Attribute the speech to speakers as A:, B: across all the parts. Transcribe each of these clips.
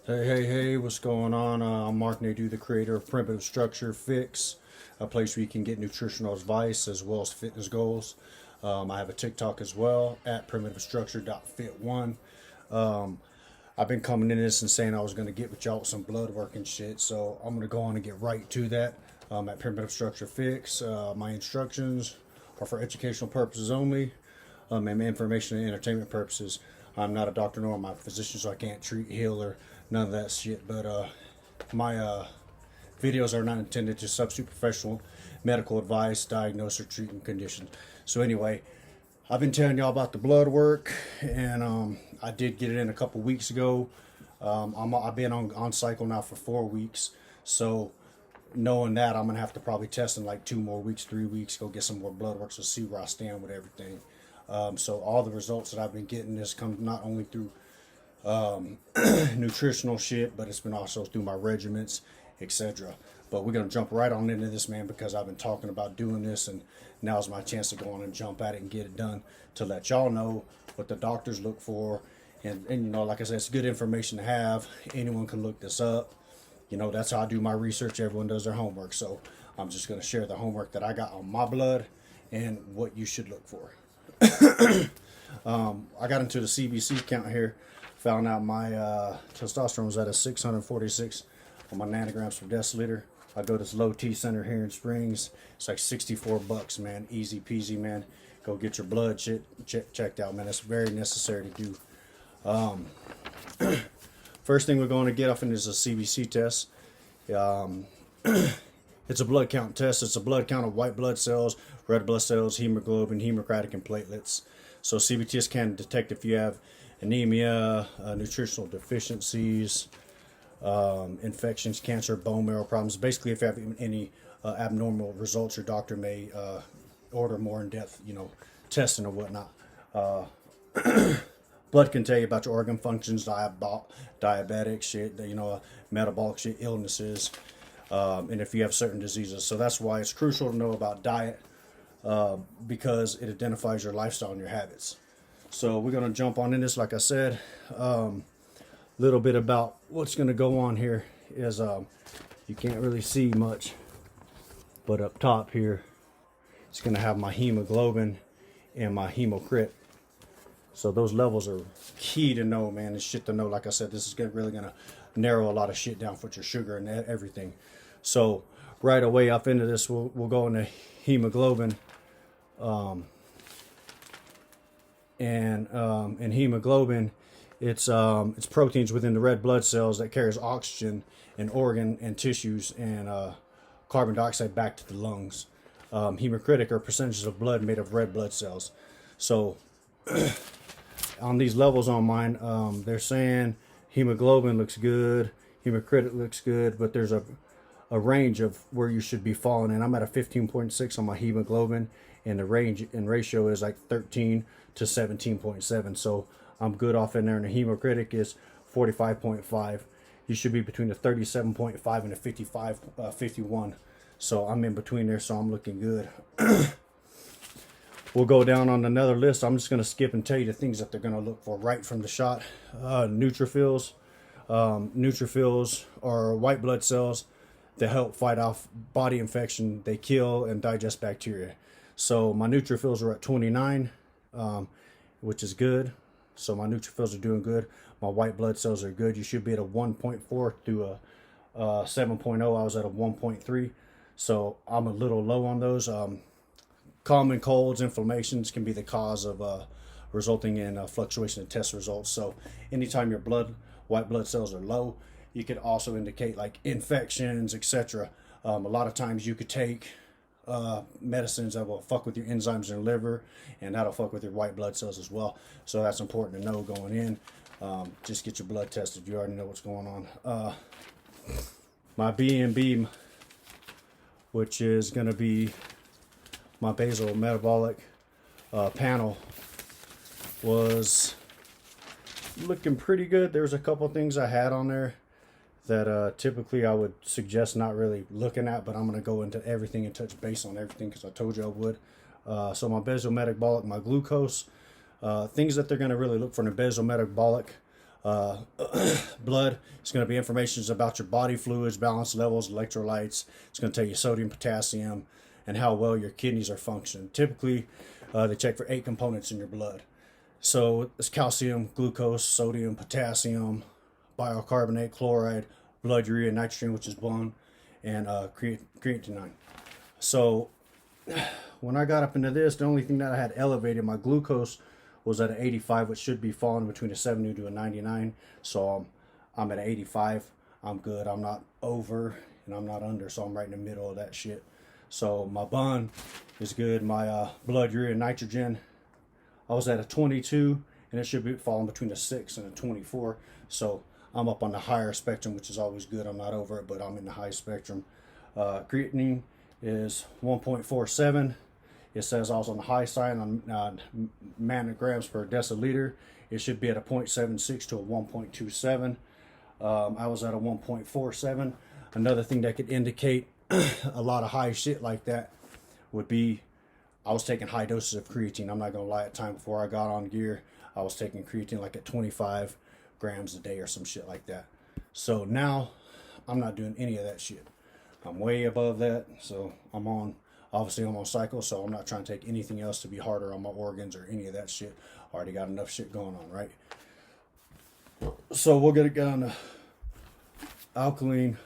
A: Hey, what's going on? I'm Mark Nadeau, the creator of Primitive Structure Fix, a place where you can get nutritional advice as well as fitness goals. I have a TikTok as well at primitivestructure.fit1. I've been coming in this and saying I was going to get with y'all with some blood work and shit, so I'm going to go on and get right to that. At Primitive Structure Fix, my instructions are for educational purposes only, and information and entertainment purposes. I'm not a doctor nor am I a physician, so I can't treat, heal, or none of that shit. But my videos are not intended to substitute professional medical advice, diagnose, or treatment conditions. So anyway, I've been telling y'all about the blood work, and I did get it in a couple weeks ago. I've been on cycle now for 4 weeks, so knowing that, I'm gonna have to probably test in like 2 more weeks, 3 weeks, go get some more blood work to see where I stand with everything. So all the results that I've been getting this come not only through nutritional shit, but it's been also through my regiments, etc. But we're gonna jump right on into this, man, because I've been talking about doing this, and now's my chance to go on and jump at it and get it done to let y'all know what the doctors look for. And you know, like I said, it's good information to have. Anyone can look this up. You know, that's how I do my research. Everyone does their homework. So I'm just going to share the homework that I got on my blood and what you should look for. I got into the CBC count here. Found out my testosterone was at a 646 on my nanograms per deciliter. I go to this low T center here in Springs. It's like $64, man. Easy peasy, man. Go get your blood checked out, man. It's very necessary to do. First thing we're going to get off in is a CBC test. It's a blood count test. It's a blood count of white blood cells, red blood cells, hemoglobin, hemocratic, and platelets. So CBTs can detect if you have anemia, nutritional deficiencies, infections, cancer, bone marrow problems. Basically, if you have any abnormal results, your doctor may order more in-depth, testing or whatnot. Blood can tell you about your organ functions, diabetic shit, metabolic shit, illnesses, and if you have certain diseases. So that's why it's crucial to know about diet, because it identifies your lifestyle and your habits. So we're going to jump on in this, like I said. Little bit about what's going to go on here is you can't really see much, but up top here, it's going to have my hemoglobin and my hemocrit. So those levels are key to know, man. It's shit to know. Like I said, this is really going to narrow a lot of shit down for your sugar and everything. So right away up into this, we'll go into hemoglobin. And hemoglobin, it's proteins within the red blood cells that carries oxygen and organ and tissues and carbon dioxide back to the lungs. Hemocritic are percentages of blood made of red blood cells. So on these levels on mine, they're saying hemoglobin looks good, hemocritic looks good, but there's a range of where you should be falling in. I'm at a 15.6 on my hemoglobin, and the range and ratio is like 13 to 17.7. So I'm good off in there, and the hemocritic is 45.5. You should be between the 37.5 and the 51. So I'm in between there, so I'm looking good. We'll go down on another list. I'm just going to skip and tell you the things that they're going to look for right from the shot. Neutrophils. Neutrophils are white blood cells that help fight off body infection. They kill and digest bacteria. So my neutrophils are at 29, which is good. So my neutrophils are doing good. My white blood cells are good. You should be at a 1.4 to a 7.0. I was at a 1.3. So I'm a little low on those. Common colds, inflammations can be the cause of resulting in fluctuation in test results. So anytime your white blood cells are low, you could also indicate like infections, etc. A lot of times you could take medicines that will fuck with your enzymes in your liver, and that'll fuck with your white blood cells as well. So that's important to know going in. Just get your blood tested. You already know what's going on. My BMB, which is going to be my basal metabolic panel, was looking pretty good. There was a couple things I had on there that typically I would suggest not really looking at, but I'm going to go into everything and touch base on everything because I told you I would. So my basal metabolic, my glucose, things that they're going to really look for in a basal metabolic, Blood, it's going to be information about your body fluids, balance levels, electrolytes. It's going to tell you sodium, potassium, and how well your kidneys are functioning. Typically, they check for 8 components in your blood. So it's calcium, glucose, sodium, potassium, bicarbonate, chloride, blood urea, nitrogen, which is blown, and creatinine. So when I got up into this, the only thing that I had elevated, my glucose was at an 85, which should be falling between a 70 to a 99. So I'm at 85. I'm good. I'm not over and I'm not under, so I'm right in the middle of that shit. So my bun is good. My blood urea nitrogen, I was at a 22, and it should be falling between a 6 and a 24. So I'm up on the higher spectrum, which is always good. I'm not over it, but I'm in the high spectrum. Creatinine is 1.47. It says I was on the high side on nanograms per deciliter. It should be at a 0.76 to a 1.27. I was at a 1.47. Another thing that could indicate a lot of high shit like that would be I was taking high doses of creatine. I'm not going to lie, at time before I got on gear, I was taking creatine like at 25 grams a day or some shit like that. So now I'm not doing any of that shit. I'm way above that. So obviously I'm on cycle, so I'm not trying to take anything else to be harder on my organs or any of that shit. I already got enough shit going on, right? So we'll get on to alkaline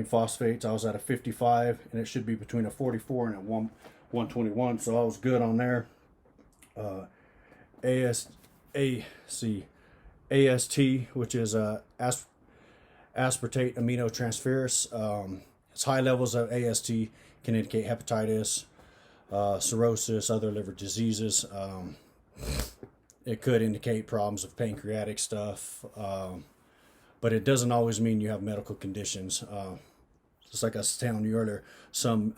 A: phosphates. I was at a 55, and it should be between a 44 and a 121, so I was good on there. AST, which is aspartate aminotransferase. Its high levels of AST can indicate hepatitis, cirrhosis, other liver diseases. It could indicate problems of pancreatic stuff, but it doesn't always mean you have medical conditions. Just like I was telling you earlier, some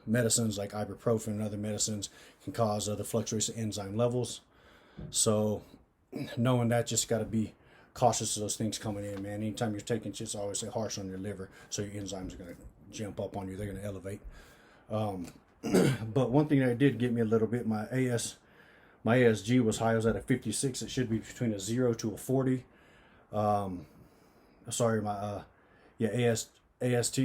A: medicines like ibuprofen and other medicines can cause other fluctuations in enzyme levels. So knowing that, just got to be cautious of those things coming in, man. Anytime you're taking shit, I always say harsh on your liver, so your enzymes are going to jump up on you. They're going to elevate. But one thing that did get me a little bit, my ASG was high. I was at a 56. It should be between a 0 to a 40. Sorry, my AST.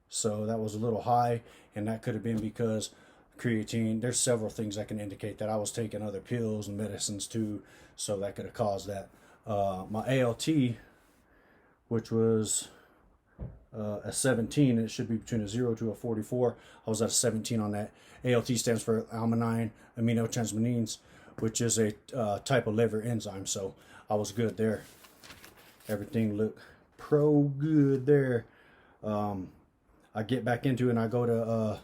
A: So that was a little high, and that could have been because creatine. There's several things that can indicate that. I was taking other pills and medicines too, so that could have caused that. My ALT, which was a 17, it should be between a 0 to a 44. I was at a 17 on that. ALT stands for alanine aminotransferase, which is a type of liver enzyme, so I was good there. Everything looked good there. I get back into it and I go to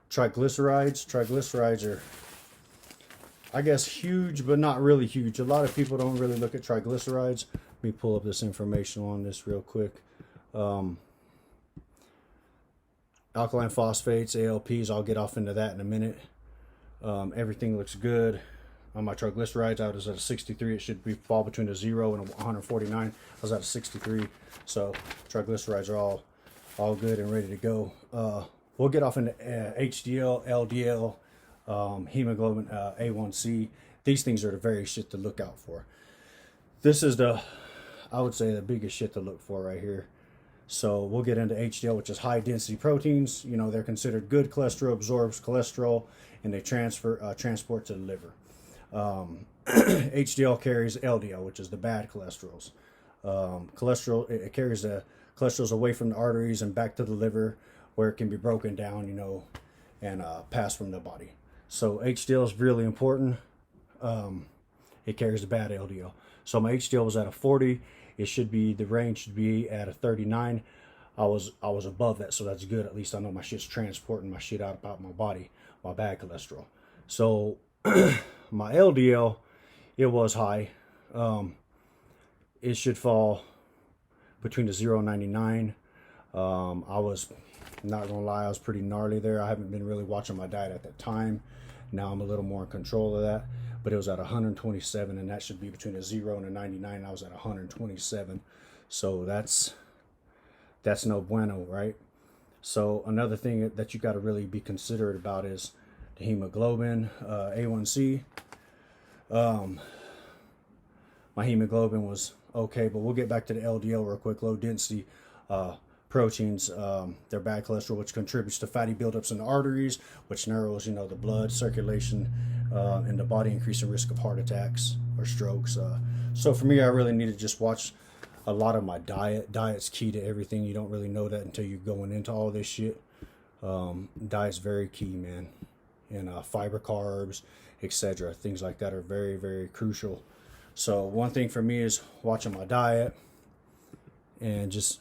A: triglycerides. Triglycerides are, I guess, huge, but not really huge. A lot of people don't really look at triglycerides. Let me pull up this information on this real quick. Alkaline phosphates, ALPs, I'll get off into that in a minute. Everything looks good. On my triglycerides, I was at a 63. It should fall between a 0 and a 149. I was at a 63. So triglycerides are all good and ready to go. We'll get off into HDL, LDL, hemoglobin, A1C. These things are the very shit to look out for. This is I would say the biggest shit to look for right here. So we'll get into HDL, which is high density proteins. You know, they're considered good cholesterol, absorbs cholesterol, and they transport to the liver. HDL carries LDL, which is the bad cholesterols. Cholesterol, it carries the cholesterols away from the arteries and back to the liver, where it can be broken down, you know, and pass from the body. So HDL is really important. It carries the bad LDL. So my HDL was at a 40. It should be, the range should be at a 39. I was above that, so that's good. At least I know my shit's transporting my shit out about my body, my bad cholesterol. So my LDL, it was high. It should fall between the 0 and 99. I was, not gonna lie, I was pretty gnarly there. I haven't been really watching my diet at that time. Now I'm a little more in control of that. But it was at 127, and that should be between a 0 and a 99. I was at 127. So that's no bueno, right? So another thing that you got to really be considerate about is the hemoglobin, A1C. my hemoglobin was okay. But we'll get back to the LDL real quick. Low density proteins, they're bad cholesterol, which contributes to fatty buildups in the arteries, which narrows, the blood circulation in the body, increasing risk of heart attacks or strokes. So for me, I really need to just watch a lot of my diet. Diet's key to everything. You don't really know that until you're going into all this shit. Diet's very key, man. And fiber, carbs, etc. Things like that are very, very crucial. So one thing for me is watching my diet and just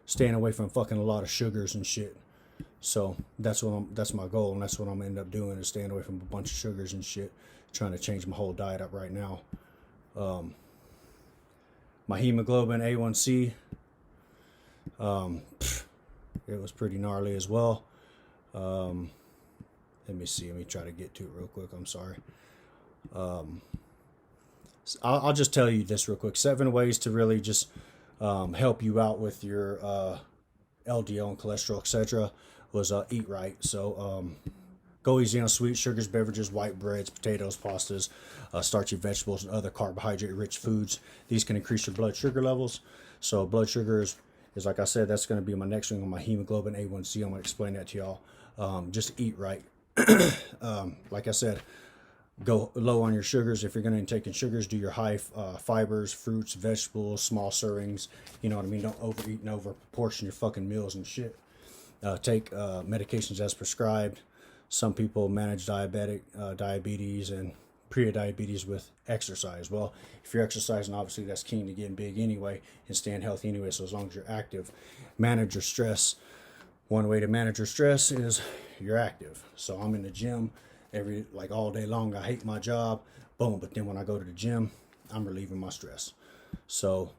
A: staying away from fucking a lot of sugars and shit. So that's my goal, and that's what I'm gonna end up doing, is staying away from a bunch of sugars and shit. Trying to change my whole diet up right now. My hemoglobin A1C, it was pretty gnarly as well. Let me see. Let me try to get to it real quick. I'm sorry. I'll just tell you this real quick. 7 ways to really just help you out with your LDL and cholesterol, etc. was eat right. So go easy on sweet sugars, beverages, white breads, potatoes, pastas, starchy vegetables, and other carbohydrate-rich foods. These can increase your blood sugar levels. So blood sugar is like I said, that's going to be my next thing on my hemoglobin A1C. I'm going to explain that to y'all. Just eat right. Like I said, go low on your sugars. If you're going to intake in sugars, do your high fibers, fruits, vegetables, small servings. You know what I mean? Don't overeat and over proportion your fucking meals and shit. Take medications as prescribed. Some people manage diabetes and pre-diabetes with exercise. Well, if you're exercising, obviously that's key to getting big anyway and staying healthy anyway. So as long as you're active, manage your stress. One way to manage your stress is you're active. So I'm in the gym all day long. I hate my job, boom. But then when I go to the gym, I'm relieving my stress. So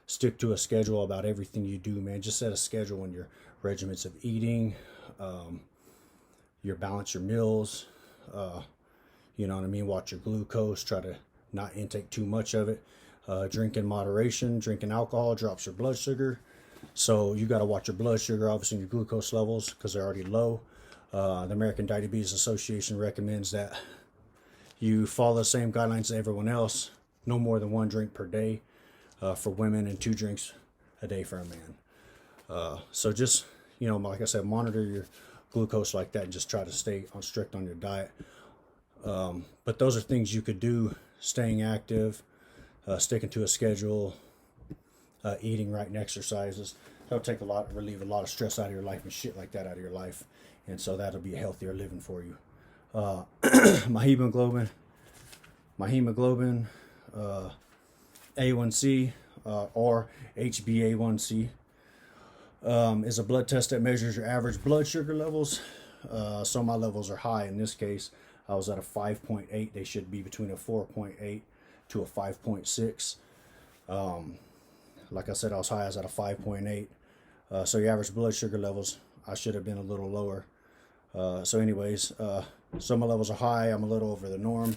A: stick to a schedule about everything you do, man. Just set a schedule on your regimens of eating, your balance your meals, you know what I mean? Watch your glucose, try to not intake too much of it. Drink in moderation. Drinking alcohol drops your blood sugar. So you got to watch your blood sugar, obviously, and your glucose levels, because they're already low. The American Diabetes Association recommends that you follow the same guidelines as everyone else. No more than 1 drink per day for women and 2 drinks a day for a man. So just, like I said, monitor your glucose like that and just try to stay strict on your diet. But those are things you could do: staying active, sticking to a schedule, eating right, and exercises. That'll relieve a lot of stress out of your life and shit like that out of your life. And so that'll be a healthier living for you. My hemoglobin, A1C, or HbA1c, is a blood test that measures your average blood sugar levels. So my levels are high. In this case, I was at a 5.8. They should be between a 4.8 to a 5.6. Like I said, I was high. I was at a 5.8. So your average blood sugar levels, I should have been a little lower. So anyways, so my levels are high. I'm a little over the norm,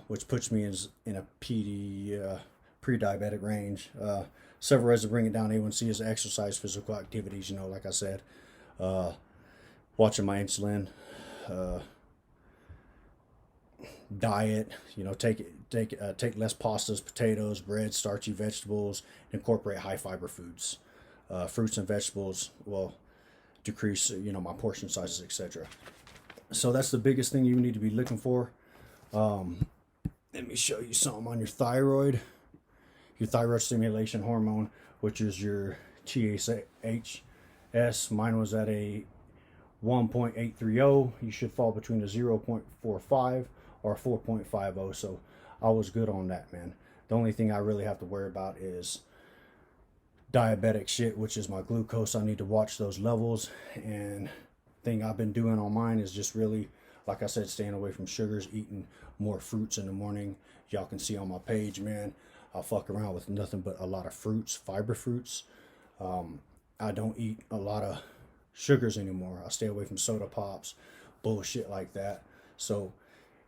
A: which puts me in a pre-diabetic range. Several ways to bring it down. A1C is exercise, physical activities, like I said. Watching my insulin. Diet, take less pastas, potatoes, bread, starchy vegetables. Incorporate high fiber foods. Fruits and vegetables will decrease, my portion sizes, etc. So that's the biggest thing you need to be looking for. Let me show you something on your thyroid. Your thyroid stimulation hormone, which is your TSH. Mine was at a 1.830. You should fall between a 0.45 or 4.50. So I was good on that, man. The only thing I really have to worry about is diabetic shit, which is my glucose. I need to watch those levels. And thing I've been doing on mine is just really, like I said, staying away from sugars, eating more fruits in the morning. Y'all can see on my page, man, I fuck around with nothing but a lot of fruits, fiber fruits. I don't eat a lot of sugars anymore. I stay away from soda pops, bullshit like that. So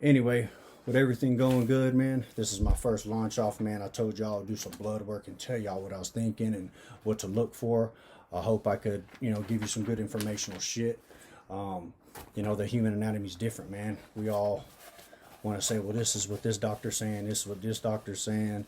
A: anyway, with everything going good, man, this is my first launch off, man. I told y'all I'll do some blood work and tell y'all what I was thinking and what to look for. I hope I could, give you some good informational shit. The human anatomy is different, man. We all want to say, well, this is what this doctor's saying, this is what this doctor's saying.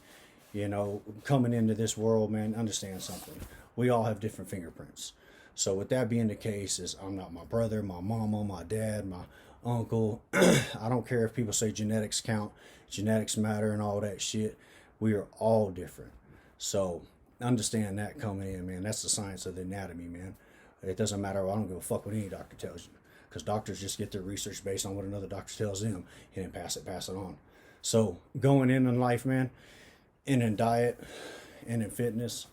A: You know, coming into this world, man, understand something. We all have different fingerprints. So with that being the case, is I'm not my brother, my mama, my dad, my uncle. I don't care if people say genetics count, genetics matter and all that shit. We are all different. So understand that coming in, man. That's the science of the anatomy, man. It doesn't matter. I don't give a fuck what any doctor tells you, because doctors just get their research based on what another doctor tells them and then pass it on. So going in life, man, and in diet and in fitness,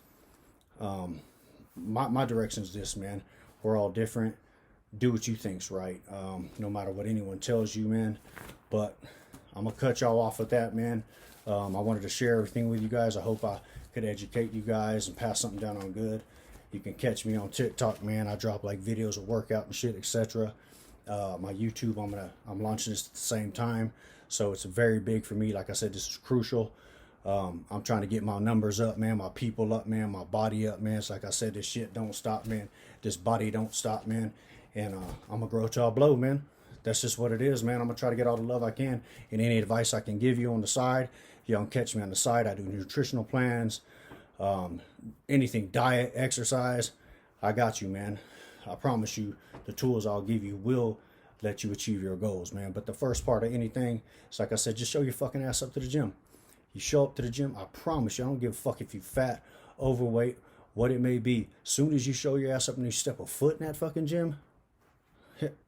A: my direction is this, man. We're all different. Do what you think's right, no matter what anyone tells you, man. But I'm gonna cut y'all off with that, man. I wanted to share everything with you guys. I hope I could educate you guys and pass something down on good. You can catch me on TikTok, man. I drop like videos of workout and shit, etc. My YouTube, I'm launching this at the same time, so it's very big for me. Like I said, this is crucial. I'm trying to get my numbers up, man, my people up, man, my body up, man. It's like I said, this shit don't stop, man. This body don't stop, man. And I'm gonna grow till I blow, man. That's just what it is, man. I'm gonna try to get all the love I can, and any advice I can give you on the side, you don't catch me on the side. I do nutritional plans, anything, diet, exercise. I got you, man. I promise you, the tools I'll give you will let you achieve your goals, man. But the first part of anything, it's like I said, just show your fucking ass up to the gym. You show up to the gym, I promise you, I don't give a fuck if you fat, overweight, what it may be. Soon as you show your ass up and you step a foot in that fucking gym,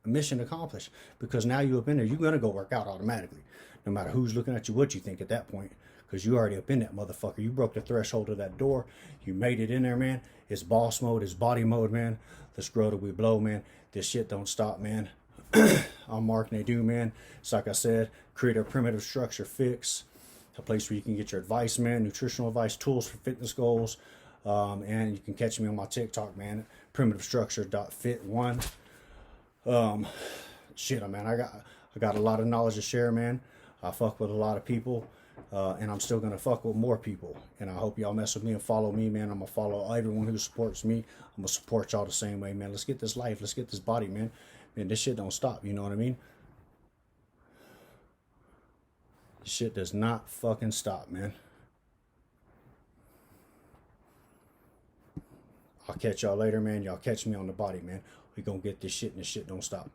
A: mission accomplished. Because now you up in there, you're gonna go work out automatically, no matter who's looking at you, what you think at that point, because you already up in that motherfucker. You broke the threshold of that door. You made it in there, man. It's boss mode, it's body mode, man. Let's grow till we blow, man. This shit don't stop, man. I'm Mark Nadeau, man. It's like I said, create a primitive structure fix, a place where you can get your advice, man, nutritional advice, tools for fitness goals, and you can catch me on my TikTok, man, primitivestructure.fit1. Shit, man, I got a lot of knowledge to share, man. I fuck with a lot of people, and I'm still gonna fuck with more people. And I hope y'all mess with me and follow me, man. I'm gonna follow everyone who supports me. I'm gonna support y'all the same way, man. Let's get this life, let's get this body, man. Man, this shit don't stop, you know what I mean? This shit does not fucking stop, man. I'll catch y'all later, man. Y'all catch me on the body, man. We gonna get this shit, and this shit don't stop.